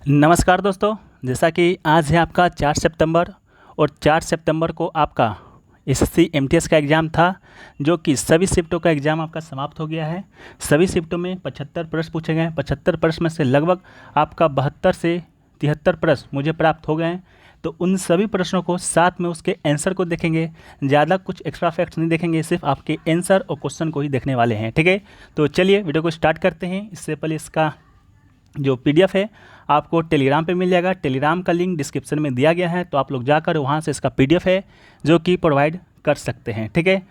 नमस्कार दोस्तों। जैसा कि आज है आपका 4 सितंबर और 4 सितंबर को आपका एसएससी एमटीएस का एग्ज़ाम था, जो कि सभी शिफ्टों का एग्ज़ाम आपका समाप्त हो गया है। सभी शिफ्टों में 75 प्रश्न पूछे गए हैं। 75 प्रश्न में से लगभग आपका 72 से 73 प्रश्न मुझे प्राप्त हो गए हैं। तो उन सभी प्रश्नों को साथ में उसके आंसर को देखेंगे, ज़्यादा कुछ एक्स्ट्रा फैक्ट्स नहीं देखेंगे, सिर्फ आपके आंसर और क्वेश्चन को ही देखने वाले हैं। ठीक है, तो चलिए वीडियो को स्टार्ट करते हैं। इससे पहले इसका जो पीडीएफ है आपको टेलीग्राम पे मिल जाएगा। टेलीग्राम का लिंक डिस्क्रिप्शन में दिया गया है, तो आप लोग जाकर वहाँ से इसका पीडीएफ है जो कि प्रोवाइड कर सकते हैं। ठीक है,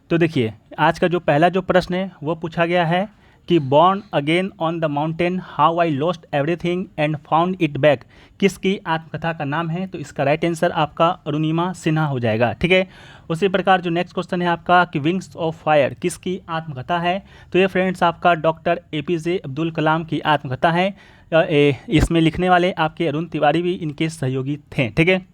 तो देखिए आज का जो पहला जो प्रश्न है वो पूछा गया है कि born again on the mountain how I lost everything and found it back किसकी आत्मकथा का नाम है। तो इसका राइट आंसर आपका अरुणिमा सिन्हा हो जाएगा। ठीक है, उसी प्रकार जो नेक्स्ट क्वेश्चन है आपका कि विंग्स ऑफ फायर किसकी आत्मकथा है। तो ये फ्रेंड्स आपका डॉक्टर एपीजे अब्दुल कलाम की आत्मकथा है। इसमें लिखने वाले आपके अरुण तिवारी भी इनके सहयोगी थे। ठीक है,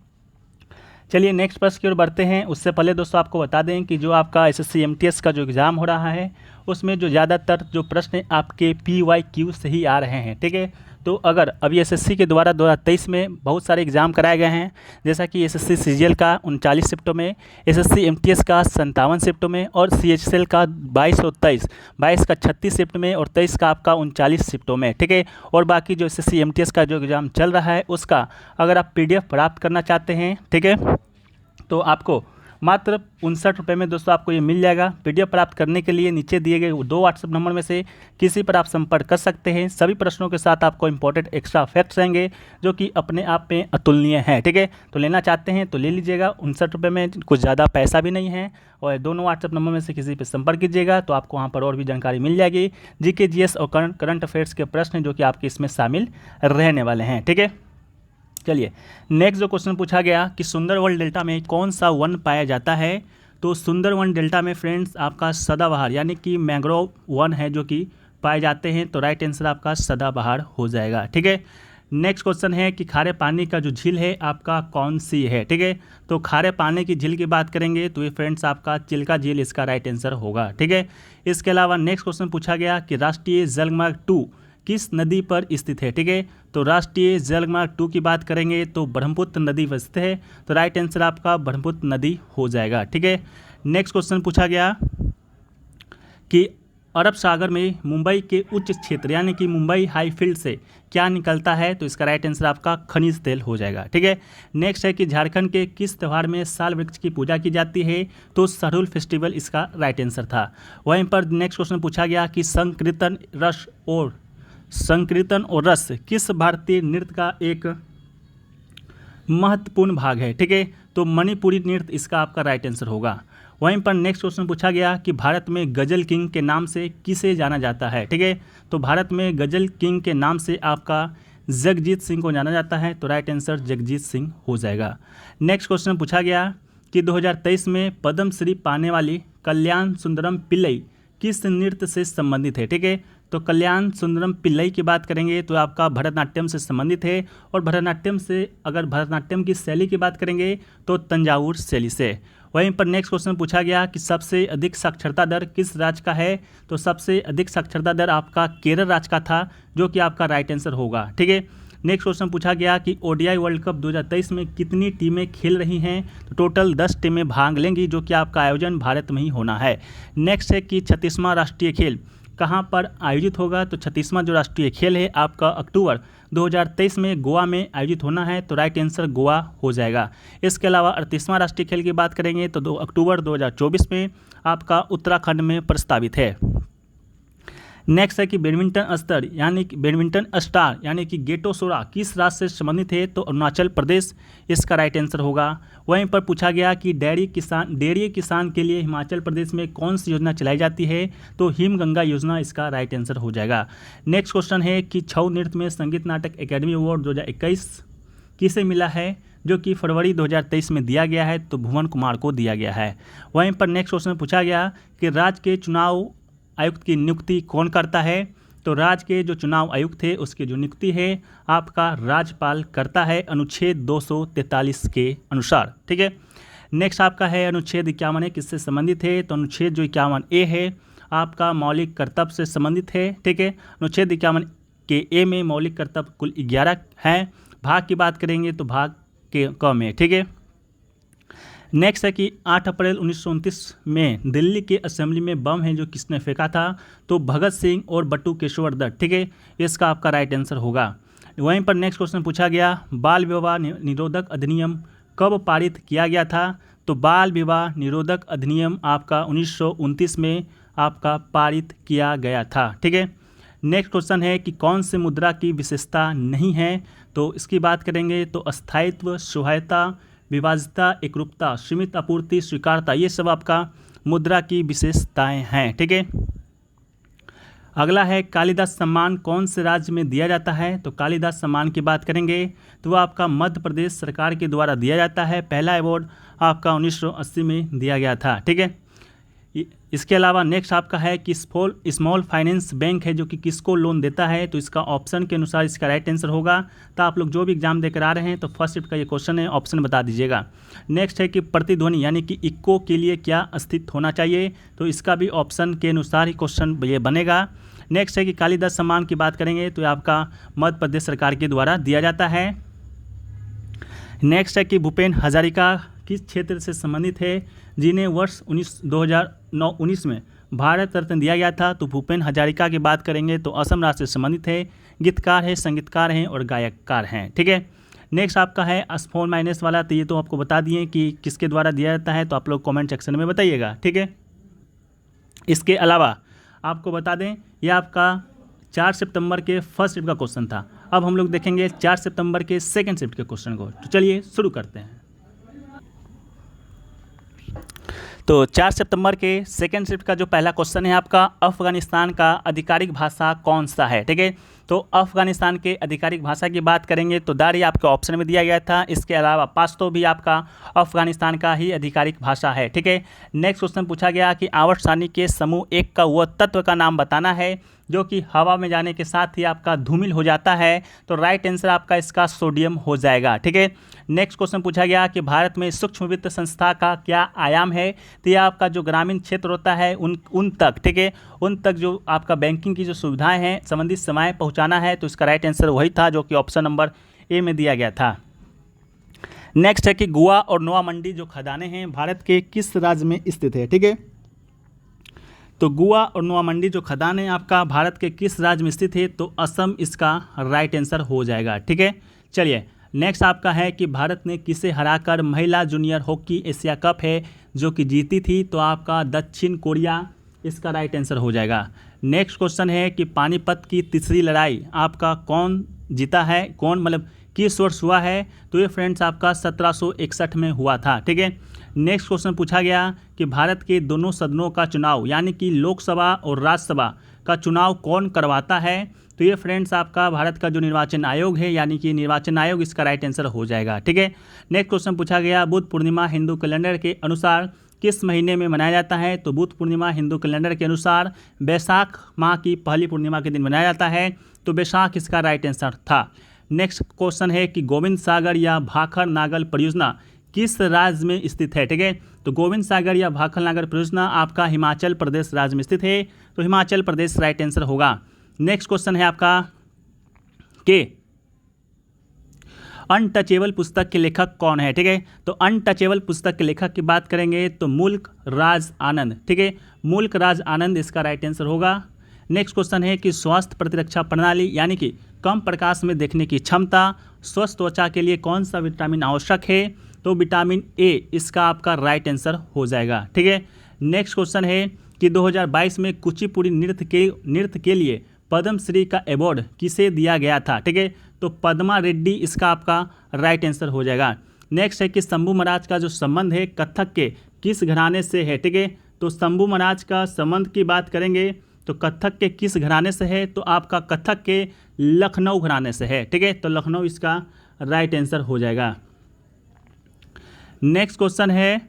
चलिए नेक्स्ट प्रश्न की ओर बढ़ते हैं। उससे पहले दोस्तों आपको बता दें कि जो आपका एसएससी एमटीएस का जो एग्ज़ाम हो रहा है उसमें जो ज़्यादातर जो प्रश्न आपके पीवाईक्यू से ही आ रहे हैं। ठीक है, तो अगर अभी एसएससी के द्वारा 2023 में बहुत सारे एग्ज़ाम कराए गए हैं, जैसा कि एसएससी सीजीएल का 39 शिफ्टों में, एसएससी एमटीएस का 57 शिफ्टों में और सीएचएसएल का 22 और 22 का 36 शिफ्ट में और 23 का आपका 39 शिफ्टों में। ठीक है, और बाकी जो एसएससी एमटीएस का जो एग्ज़ाम चल रहा है उसका अगर आप पीडीएफ प्राप्त करना चाहते हैं, ठीक है, तो आपको मात्र 59 रुपये में दोस्तों आपको ये मिल जाएगा। पीडीएफ प्राप्त करने के लिए नीचे दिए गए 2 व्हाट्सएप नंबर में से किसी पर आप संपर्क कर सकते हैं। सभी प्रश्नों के साथ आपको इंपॉर्टेंट एक्स्ट्रा फैक्ट्स रहेंगे जो कि अपने आप में अतुलनीय हैं। ठीक है, तो लेना चाहते हैं तो ले लीजिएगा। 59 रुपये में कुछ ज़्यादा पैसा भी नहीं है और दोनों व्हाट्सएप नंबर में से किसी पर संपर्क कीजिएगा तो आपको वहाँ पर और भी जानकारी मिल जाएगी। जीके जीएस और करंट अफेयर्स के प्रश्न जो कि आपके इसमें शामिल रहने वाले हैं। ठीक है, चलिए नेक्स्ट जो क्वेश्चन पूछा गया कि सुंदरवन डेल्टा में कौन सा वन पाया जाता है। तो सुंदरवन डेल्टा में फ्रेंड्स आपका सदाबहार यानी कि मैंग्रोव वन है जो कि पाए जाते हैं। तो राइट आंसर आपका सदाबहार हो जाएगा। ठीक है, नेक्स्ट क्वेश्चन है कि खारे पानी का जो झील है आपका कौन सी है। ठीक है, तो खारे पानी की झील की बात करेंगे तो ये फ्रेंड्स आपका चिल्का झील इसका राइट आंसर होगा। ठीक है, इसके अलावा नेक्स्ट क्वेश्चन पूछा गया कि राष्ट्रीय जलमार्ग 2 किस नदी पर स्थित है। ठीक है, तो राष्ट्रीय जलमार्ग 2 की बात करेंगे तो ब्रह्मपुत्र नदी पर स्थित है। तो राइट आंसर आपका ब्रह्मपुत्र नदी हो जाएगा। ठीक है, नेक्स्ट क्वेश्चन पूछा गया कि अरब सागर में मुंबई के उच्च क्षेत्र यानी कि मुंबई हाई फील्ड से क्या निकलता है। तो इसका राइट आंसर आपका खनिज तेल हो जाएगा। ठीक है, नेक्स्ट है कि झारखंड के किस त्यौहार में साल वृक्ष की पूजा की जाती है। तो सरहुल फेस्टिवल इसका राइट आंसर था। वहीं पर नेक्स्ट क्वेश्चन पूछा गया कि संकीर्तन और रस किस भारतीय नृत्य का एक महत्वपूर्ण भाग है। ठीक है, तो मणिपुरी नृत्य इसका आपका राइट आंसर होगा। वहीं पर नेक्स्ट क्वेश्चन पूछा गया कि भारत में गजल किंग के नाम से किसे जाना जाता है। ठीक है, तो भारत में गजल किंग के नाम से आपका जगजीत सिंह को जाना जाता है। तो राइट आंसर जगजीत सिंह हो जाएगा। नेक्स्ट क्वेश्चन पूछा गया कि 2023 में पद्म श्री पाने वाली कल्याण सुंदरम पिल्लई किस नृत्य से संबंधित है। ठीक है, तो कल्याण सुंदरम पिल्लई की बात करेंगे तो आपका भरतनाट्यम से संबंधित है और भरतनाट्यम से अगर भरतनाट्यम की शैली की बात करेंगे तो तंजावुर शैली से। वहीं पर नेक्स्ट क्वेश्चन पूछा गया कि सबसे अधिक साक्षरता दर किस राज्य का है। तो सबसे अधिक साक्षरता दर आपका केरल राज्य का था जो कि आपका राइट आंसर होगा। ठीक है, नेक्स्ट क्वेश्चन पूछा गया कि ओडीआई वर्ल्ड कप 2023 में कितनी टीमें खेल रही हैं। तो टोटल 10 टीमें भाग लेंगी जो कि आपका आयोजन भारत में ही होना है। नेक्स्ट है कि 36वां राष्ट्रीय खेल कहाँ पर आयोजित होगा। तो 36वां जो राष्ट्रीय खेल है आपका अक्टूबर 2023 में गोवा में आयोजित होना है। तो राइट आंसर गोवा हो जाएगा। इसके अलावा 38वां राष्ट्रीय खेल की बात करेंगे तो 2 अक्टूबर 2024 में आपका उत्तराखंड में प्रस्तावित है। नेक्स्ट है कि बैडमिंटन स्टार यानी कि गेटोसोरा किस राज्य से संबंधित है। तो अरुणाचल प्रदेश इसका राइट आंसर होगा। वहीं पर पूछा गया कि डेयरी किसान के लिए हिमाचल प्रदेश में कौन सी योजना चलाई जाती है। तो हिमगंगा योजना इसका राइट आंसर हो जाएगा। नेक्स्ट क्वेश्चन है कि छऊ नृत्य में संगीत नाटक अकेडमी अवार्ड 2021 किसे मिला है जो कि फरवरी 2023 में दिया गया है। तो भुवन कुमार को दिया गया है। वहीं पर नेक्स्ट क्वेश्चन पूछा गया कि राज्य के चुनाव आयुक्त की नियुक्ति कौन करता है। तो राज्य के जो चुनाव आयुक्त थे उसकी जो नियुक्ति है आपका राज्यपाल करता है अनुच्छेद 243 के अनुसार। ठीक है, नेक्स्ट आपका है अनुच्छेद 51 किससे संबंधित है। तो अनुच्छेद जो 51A है आपका मौलिक कर्तव्य से संबंधित है। ठीक है, अनुच्छेद 51 के ए में मौलिक कर्तव्य कुल 11 हैं। भाग की बात करेंगे तो भाग के क में, ठीक है। नेक्स्ट है कि 8 अप्रैल 1929 में दिल्ली के असेंबली में बम है जो किसने फेंका था, तो भगत सिंह और बटू केशवर दत्त, ठीक है। इसका आपका राइट आंसर होगा। वहीं पर नेक्स्ट क्वेश्चन पूछा गया, बाल विवाह निरोधक अधिनियम कब पारित किया गया था, तो बाल विवाह निरोधक अधिनियम आपका 1929 में आपका पारित किया गया था, ठीक है। नेक्स्ट क्वेश्चन है कि कौन सी मुद्रा की विशेषता नहीं है, तो इसकी बात करेंगे तो अस्थायित्व, सुहायता, विभाजिता, एकरूपता, सीमित आपूर्ति, स्वीकारता, ये सब आपका मुद्रा की विशेषताएं हैं, ठीक है। अगला है कालिदास सम्मान कौन से राज्य में दिया जाता है, तो कालिदास सम्मान की बात करेंगे तो वह आपका मध्य प्रदेश सरकार के द्वारा दिया जाता है। पहला अवार्ड आपका 1980 में दिया गया था, ठीक है। इसके अलावा नेक्स्ट आपका है कि स्मॉल फाइनेंस बैंक है जो कि किसको लोन देता है, तो इसका ऑप्शन के अनुसार इसका राइट आंसर होगा। तो आप लोग जो भी एग्जाम देकर आ रहे हैं तो फर्स्ट शिफ्ट का ये क्वेश्चन है, ऑप्शन बता दीजिएगा। नेक्स्ट है कि प्रतिध्वनि यानी कि इक्को के लिए क्या स्थित होना चाहिए, तो इसका भी ऑप्शन के अनुसार ही क्वेश्चन ये बनेगा। नेक्स्ट है कि कालिदास सम्मान की बात करेंगे तो आपका मध्य प्रदेश सरकार के द्वारा दिया जाता है। नेक्स्ट है कि भूपेन हजारिका किस क्षेत्र से संबंधित है, जिन्हें वर्ष 2019 में भारत रत्न दिया गया था, तो भूपेन हजारिका की बात करेंगे तो असम राज्य से संबंधित है, गीतकार है, संगीतकार हैं और गायककार हैं, ठीक है। नेक्स्ट आपका है स्मॉल माइनस वाला, तो ये तो आपको बता दिए कि किसके द्वारा दिया जाता है, तो आप लोग कमेंट सेक्शन में बताइएगा, ठीक है। इसके अलावा आपको बता दें यह आपका 4 सितंबर के फर्स्ट शिफ्ट का क्वेश्चन था। अब हम लोग देखेंगे 4 सितंबर के सेकंड शिफ्ट के क्वेश्चन को, तो चलिए शुरू करते हैं। तो 4 सितंबर के सेकंड शिफ्ट का जो पहला क्वेश्चन है आपका, अफगानिस्तान का आधिकारिक भाषा कौन सा है, ठीक है। तो अफगानिस्तान के आधिकारिक भाषा की बात करेंगे तो दारी आपके ऑप्शन में दिया गया था। इसके अलावा पाश्तो भी आपका अफगानिस्तान का ही आधिकारिक भाषा है, ठीक है। नेक्स्ट क्वेश्चन पूछा गया कि आवर्त सारणी के समूह 1 का वह तत्व का नाम बताना है जो कि हवा में जाने के साथ ही आपका धूमिल हो जाता है, तो राइट आंसर आपका इसका सोडियम हो जाएगा, ठीक है। नेक्स्ट क्वेश्चन पूछा गया कि भारत में सूक्ष्म वित्त संस्था का क्या आयाम है, तो यह आपका जो ग्रामीण क्षेत्र होता है उन तक, ठीक है, उन तक जो आपका बैंकिंग की जो सुविधाएं हैं संबंधित सेवाएं पहुंचाना है, तो इसका राइट आंसर वही था जो कि ऑप्शन नंबर ए में दिया गया था। नेक्स्ट है कि गोवा और नोआ मंडी जो खदानें हैं भारत के किस राज्य में स्थित है, ठीक है। तो गोवा और नोआ मंडी जो खदान है आपका भारत के किस राज्य में स्थित है, तो असम इसका राइट आंसर हो जाएगा, ठीक है। चलिए नेक्स्ट आपका है कि भारत ने किसे हराकर महिला जूनियर हॉकी एशिया कप है जो कि जीती थी, तो आपका दक्षिण कोरिया इसका राइट आंसर हो जाएगा। नेक्स्ट क्वेश्चन है कि पानीपत की तीसरी लड़ाई आपका कौन जीता है, कौन मतलब किस वर्ष हुआ है, तो ये फ्रेंड्स आपका 1761 में हुआ था, ठीक है। नेक्स्ट क्वेश्चन पूछा गया कि भारत के दोनों सदनों का चुनाव यानी कि लोकसभा और राज्यसभा का चुनाव कौन करवाता है, तो ये फ्रेंड्स आपका भारत का जो निर्वाचन आयोग है यानी कि निर्वाचन आयोग इसका राइट आंसर हो जाएगा, ठीक है। नेक्स्ट क्वेश्चन पूछा गया बुद्ध पूर्णिमा हिंदू कैलेंडर के अनुसार किस महीने में मनाया जाता है, तो बुद्ध पूर्णिमा हिंदू कैलेंडर के अनुसार बैसाख माह की पहली पूर्णिमा के दिन मनाया जाता है, तो बैसाख इसका राइट आंसर था। नेक्स्ट क्वेश्चन है कि गोविंद सागर या भाखर नागल परियोजना किस राज्य में स्थित है, ठीक है। तो गोविंद सागर या भाखर नागल परियोजना आपका हिमाचल प्रदेश राज्य में स्थित है, तो हिमाचल प्रदेश राइट आंसर होगा। नेक्स्ट क्वेश्चन है आपका के अनटचेबल पुस्तक के लेखक कौन है, ठीक है। तो अनटचेबल पुस्तक के लेखक की बात करेंगे तो मुल्क राज आनंद, ठीक है, मुल्क राज आनंद इसका राइट आंसर होगा। नेक्स्ट क्वेश्चन है कि स्वास्थ्य प्रतिरक्षा प्रणाली यानी कि कम प्रकाश में देखने की क्षमता, स्वस्थ त्वचा के लिए कौन सा विटामिन आवश्यक है, तो विटामिन ए इसका आपका राइट आंसर हो जाएगा, ठीक है। नेक्स्ट क्वेश्चन है कि 2022 में कुचिपुड़ी नृत्य के लिए पद्मश्री का अवार्ड किसे दिया गया था, ठीक है। तो पद्मा रेड्डी इसका आपका राइट आंसर हो जाएगा। नेक्स्ट है कि शंभू महाराज का जो संबंध है कथक के किस घराने से है, ठीक है। तो शंभू महाराज का संबंध की बात करेंगे तो कथक के किस घराने से है, तो आपका कथक के लखनऊ घराने से है, ठीक है। तो लखनऊ इसका राइट आंसर हो जाएगा। नेक्स्ट क्वेश्चन है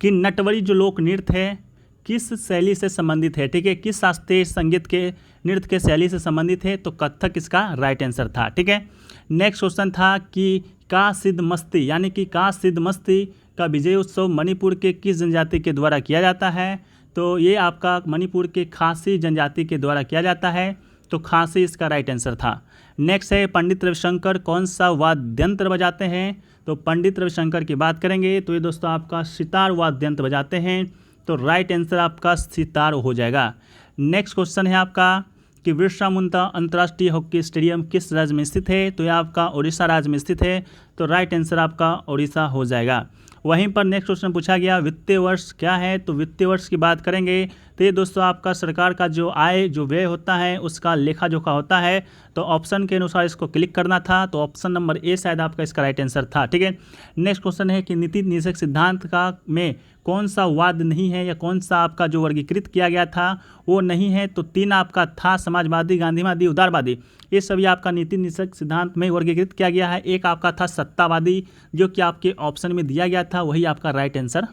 कि नटवरी जो लोक नृत्य है किस शैली से संबंधित है, ठीक है, किस शास्त्रीय संगीत के नृत्य के शैली से संबंधित है, तो कथक इसका राइट आंसर था, ठीक है। नेक्स्ट क्वेश्चन था कि का सिद्ध मस्ती यानी कि का सिद्ध मस्ती का विजय उत्सव मणिपुर के किस जनजाति के द्वारा किया जाता है, तो ये आपका मणिपुर के खासी जनजाति के द्वारा किया जाता है। तो खांसी इसका राइट आंसर था। नेक्स्ट है पंडित रविशंकर कौन सा वाद्य यंत्र बजाते हैं, तो पंडित रविशंकर की बात करेंगे तो ये दोस्तों आपका सितार वाद्य यंत्र बजाते हैं, तो राइट आंसर आपका सितार हो जाएगा। नेक्स्ट क्वेश्चन है आपका कि बिरसा मुंडा अंतर्राष्ट्रीय हॉकी स्टेडियम किस राज्य में स्थित है, तो यह आपका उड़ीसा राज्य में स्थित है, तो राइट आंसर आपका उड़ीसा हो जाएगा। वहीं पर नेक्स्ट क्वेश्चन पूछा गया वित्तीय वर्ष क्या है, तो वित्तीय वर्ष की बात करेंगे तो ये दोस्तों आपका सरकार का जो आय जो व्यय होता है उसका लेखा जोखा होता है, तो ऑप्शन के अनुसार इसको क्लिक करना था, तो ऑप्शन नंबर ए शायद आपका इसका राइट आंसर था। ठीक है, नेक्स्ट क्वेश्चन है कि नीति निषेध सिद्धांत का में कौन सा वाद नहीं है या कौन सा आपका जो वर्गीकृत किया गया था वो नहीं है, तो 3 आपका था समाजवादी, गांधीवादी, उदारवादी, ये सभी आपका नीति निषेध सिद्धांत में वर्गीकृत किया गया है। एक आपका था सत्तावादी जो कि आपके ऑप्शन में दिया गया था, वही आपका राइट आंसर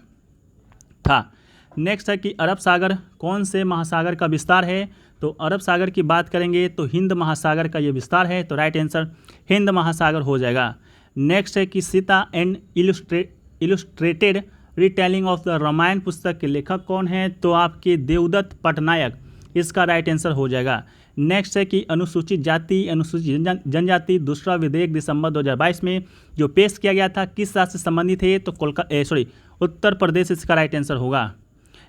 था। नेक्स्ट है कि अरब सागर कौन से महासागर का विस्तार है, तो अरब सागर की बात करेंगे तो हिंद महासागर का ये विस्तार है, तो राइट आंसर हिंद महासागर हो जाएगा। नेक्स्ट है कि Sita and illustrated retelling of the Ramayana पुस्तक के लेखक कौन है, तो आपके देवदत्त पटनायक, इसका राइट आंसर हो जाएगा। नेक्स्ट है कि अनुसूचित जाति अनुसूचित जनजाति दूसरा विधेयक दिसंबर 2022 में जो पेश किया गया था किस राज्य से संबंधित है, तो उत्तर प्रदेश इसका राइट आंसर होगा।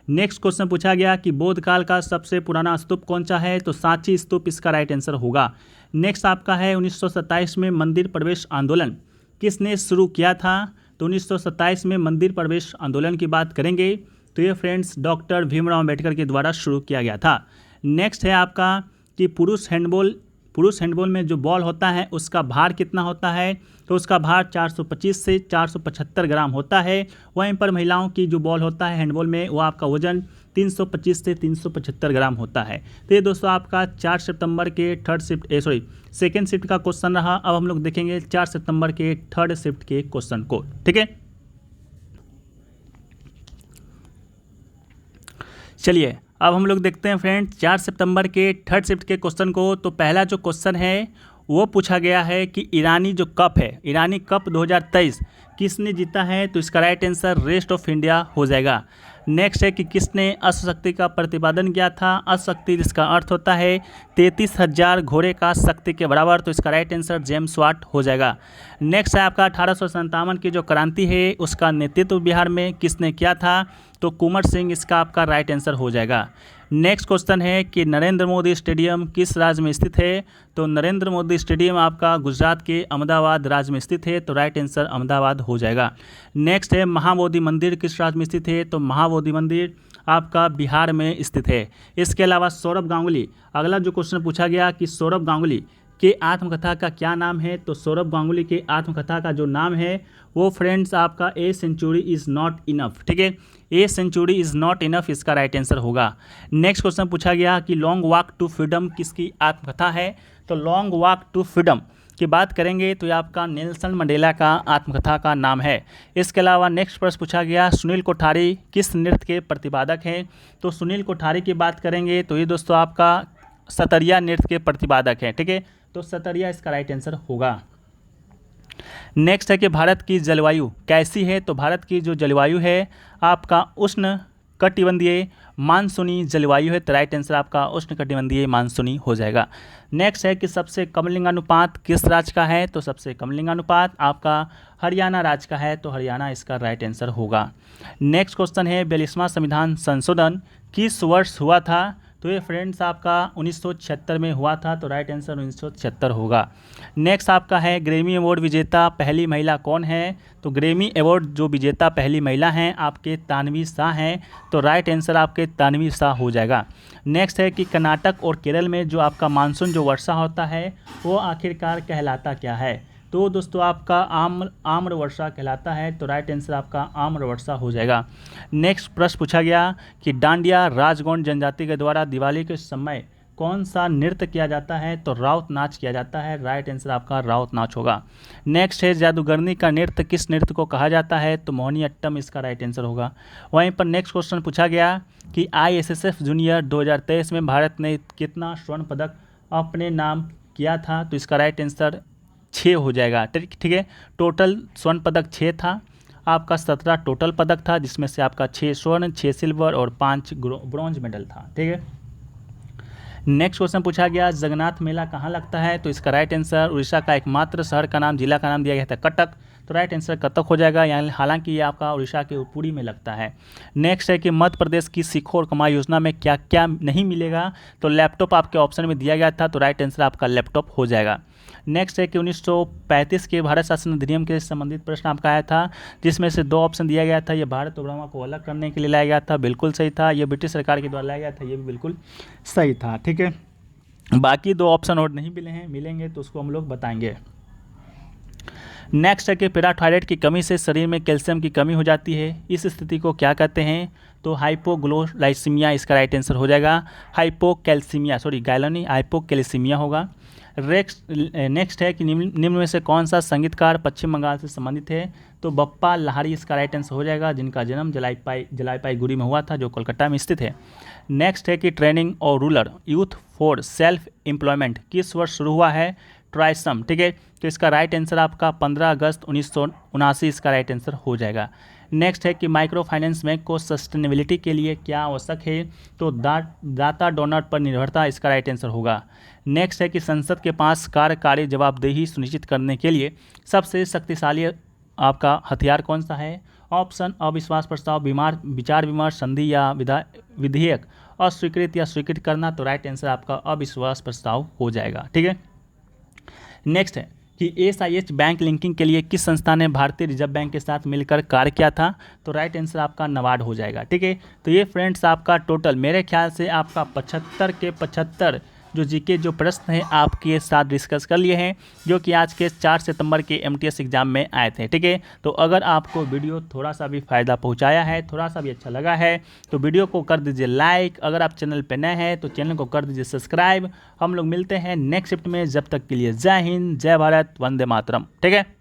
नेक्स्ट क्वेश्चन पूछा गया कि बौद्ध काल का सबसे पुराना स्तूप कौन सा है, तो सांची स्तूप इसका राइट आंसर होगा। नेक्स्ट आपका है 1927 में मंदिर प्रवेश आंदोलन किसने शुरू किया था, तो 1927 में मंदिर प्रवेश आंदोलन की बात करेंगे तो ये फ्रेंड्स डॉक्टर भीमराव अम्बेडकर के द्वारा शुरू किया गया था। नेक्स्ट है आपका कि पुरुष हैंडबॉल में जो बॉल होता है उसका भार कितना होता है, तो उसका भार 425 से 475 ग्राम होता है। वहीं पर महिलाओं की जो बॉल होता है हैंडबॉल में वो आपका वजन 325 से 375 ग्राम होता है। तो ये दोस्तों आपका 4 सितंबर के सेकेंड शिफ्ट का क्वेश्चन रहा। अब हम लोग देखेंगे 4 सितंबर के थर्ड शिफ्ट के क्वेश्चन को। ठीक है, चलिए अब हम लोग देखते हैं फ्रेंड्स 4 सितंबर के थर्ड शिफ्ट के क्वेश्चन को। तो पहला जो क्वेश्चन है वो पूछा गया है कि ईरानी जो कप है, ईरानी कप 2023 किसने जीता है, तो इसका right answer rest of India हो जाएगा। नेक्स्ट है कि किसने अश्वशक्ति का प्रतिपादन किया था, अश्वशक्ति जिसका अर्थ होता है 33,000 घोड़े का शक्ति के बराबर, तो इसका राइट आंसर जेम्स वाट हो जाएगा। नेक्स्ट है आपका 1857 की जो क्रांति है उसका नेतृत्व बिहार में किसने किया था, तो कुंवर सिंह इसका आपका राइट आंसर हो जाएगा। नेक्स्ट क्वेश्चन है कि नरेंद्र मोदी स्टेडियम किस राज्य में स्थित है, तो नरेंद्र मोदी स्टेडियम आपका गुजरात के अहमदाबाद राज्य में स्थित है, तो राइट आंसर अहमदाबाद हो जाएगा। नेक्स्ट है महाबोधि मंदिर किस राज्य में स्थित है, तो महाबोधि मंदिर आपका बिहार में स्थित है। इसके अलावा सौरभ गांगुली, अगला जो क्वेश्चन पूछा गया कि सौरभ गांगुली के आत्मकथा का क्या नाम है, तो सौरभ गांगुली के आत्मकथा का जो नाम है वो फ्रेंड्स आपका a century is not enough. ठीक है, a century is not enough इसका राइट आंसर होगा। नेक्स्ट क्वेश्चन पूछा गया कि लॉन्ग वॉक टू फ्रीडम किसकी आत्मकथा है, तो लॉन्ग वॉक टू फ्रीडम की बात करेंगे तो ये आपका नेल्सन मंडेला का आत्मकथा का नाम है। इसके अलावा नेक्स्ट प्रश्न पूछा गया सुनील कोठारी किस नृत्य के प्रतिपादक हैं, तो सुनील कोठारी की बात करेंगे तो ये दोस्तों आपका सतरिया नृत्य के प्रतिपादक हैं। ठीक है, तो सतरिया इसका राइट आंसर होगा। नेक्स्ट है कि भारत की जलवायु कैसी है, तो भारत की जो जलवायु है आपका उष्ण कटिबंधीय मानसूनी जलवायु है, तो राइट आंसर आपका उष्ण कटिबंधीय मानसूनी हो जाएगा। नेक्स्ट है कि सबसे कम लिंगानुपात किस राज्य का है, तो सबसे कम लिंगानुपात आपका हरियाणा राज्य का है, तो हरियाणा इसका राइट आंसर होगा। नेक्स्ट क्वेश्चन है 42वां संविधान संशोधन किस वर्ष हुआ था, तो ये फ्रेंड्स आपका 1976 में हुआ था, तो राइट आंसर 1976 होगा। नेक्स्ट आपका है ग्रैमी अवार्ड विजेता पहली महिला कौन है, तो ग्रैमी अवार्ड जो विजेता पहली महिला हैं आपके तानवी शाह हैं, तो राइट आंसर आपके तानवी शाह हो जाएगा। नेक्स्ट है कि कर्नाटक और केरल में जो आपका मानसून जो वर्षा होता है वो आखिरकार कहलाता क्या है, तो दोस्तों आपका आम्र वर्षा कहलाता है, तो राइट आंसर आपका आम्र वर्षा हो जाएगा। नेक्स्ट प्रश्न पूछा गया कि डांडिया राजगौंड जनजाति के द्वारा दिवाली के समय कौन सा नृत्य किया जाता है, तो राउत नाच किया जाता है, राइट आंसर आपका राउत नाच होगा। नेक्स्ट है जादूगरनी का नृत्य किस नृत्य को कहा जाता है, तो मोहिनी अट्टम इसका राइट आंसर होगा। वहीं पर नेक्स्ट क्वेश्चन पूछा गया कि ISSF जूनियर 2023 में भारत ने कितना स्वर्ण पदक अपने नाम किया था, तो इसका राइट आंसर 6 हो जाएगा। ठीक है, टोटल स्वर्ण पदक 6 था, आपका 17 टोटल पदक था जिसमें से आपका 6 स्वर्ण 6 सिल्वर और 5 ब्रॉन्ज मेडल था। ठीक है, नेक्स्ट क्वेश्चन पूछा गया जगन्नाथ मेला कहाँ लगता है, तो इसका राइट आंसर उड़ीसा का एकमात्र शहर का नाम, जिला का नाम दिया गया था कटक, तो राइट आंसर कटक हो जाएगा। यानी हालांकि ये आपका उड़ीसा के पुरी में लगता है। नेक्स्ट है कि मध्य प्रदेश की सीखो और कमाई योजना में क्या क्या नहीं मिलेगा, तो लैपटॉप आपके ऑप्शन में दिया गया था, तो राइट आंसर आपका लैपटॉप हो जाएगा। नेक्स्ट है कि 1935 के भारत शासन अधिनियम के संबंधित प्रश्न आपका आया था, जिसमें से 2 ऑप्शन दिया गया था। ये भारत और ब्रह्मा को अलग करने के लिए लाया गया था, बिल्कुल सही था। ये ब्रिटिश सरकार के द्वारा लाया गया था, ये भी बिल्कुल सही था। ठीक है, बाकी 2 ऑप्शन और नहीं मिलेंगे तो उसको हम लोग बताएंगे। नेक्स्ट है कि पैराथायराइड की कमी से शरीर में कैल्शियम की कमी हो जाती है, इस स्थिति को क्या कहते हैं, तो हाइपोग्लाइसीमिया इसका राइट आंसर हो जाएगा। हाइपोकैल्सीमिया होगा। नेक्स्ट है कि निम्न में से कौन सा संगीतकार पश्चिम बंगाल से संबंधित है, तो बप्पा लाहिरी इसका राइट आंसर हो जाएगा, जिनका जन्म जलाईपाईगुड़ी में हुआ था, जो कोलकाता में स्थित है। नेक्स्ट है कि ट्रेनिंग और rural youth for self employment किस वर्ष शुरू हुआ है, ट्राइसम। ठीक है, तो इसका राइट आंसर आपका 15 अगस्त 1979 इसका राइट आंसर हो जाएगा। नेक्स्ट है कि माइक्रो फाइनेंस बैंक को सस्टेनेबिलिटी के लिए क्या आवश्यक है, तो दाता डोनर पर निर्भरता इसका राइट आंसर होगा। नेक्स्ट है कि संसद के पास कार्यकारी जवाबदेही सुनिश्चित करने के लिए सबसे शक्तिशाली आपका हथियार कौन सा है, ऑप्शन अविश्वास प्रस्ताव, विचार विमर्श, संधि या विधेयक अस्वीकृत या स्वीकृत करना, तो राइट आंसर आपका अविश्वास प्रस्ताव हो जाएगा। ठीक है, नेक्स्ट है कि SIH बैंक लिंकिंग के लिए किस संस्था ने भारतीय रिजर्व बैंक के साथ मिलकर कार्य किया था, तो राइट आंसर आपका नाबार्ड हो जाएगा। ठीक है, तो ये फ्रेंड्स आपका टोटल मेरे ख्याल से आपका 75 के 75 जो जीके जो प्रश्न हैं आपके साथ डिस्कस कर लिए हैं, जो कि आज के 4 सितंबर के MTS एग्जाम में आए थे। ठीक है, तो अगर आपको वीडियो थोड़ा सा भी फ़ायदा पहुंचाया है, थोड़ा सा भी अच्छा लगा है, तो वीडियो को कर दीजिए लाइक। अगर आप चैनल पे नए हैं तो चैनल को कर दीजिए सब्सक्राइब। हम लोग मिलते हैं नेक्स्ट शिफ्ट में, जब तक के लिए जय हिंद, जय भारत, वंदे मातरम। ठीक है।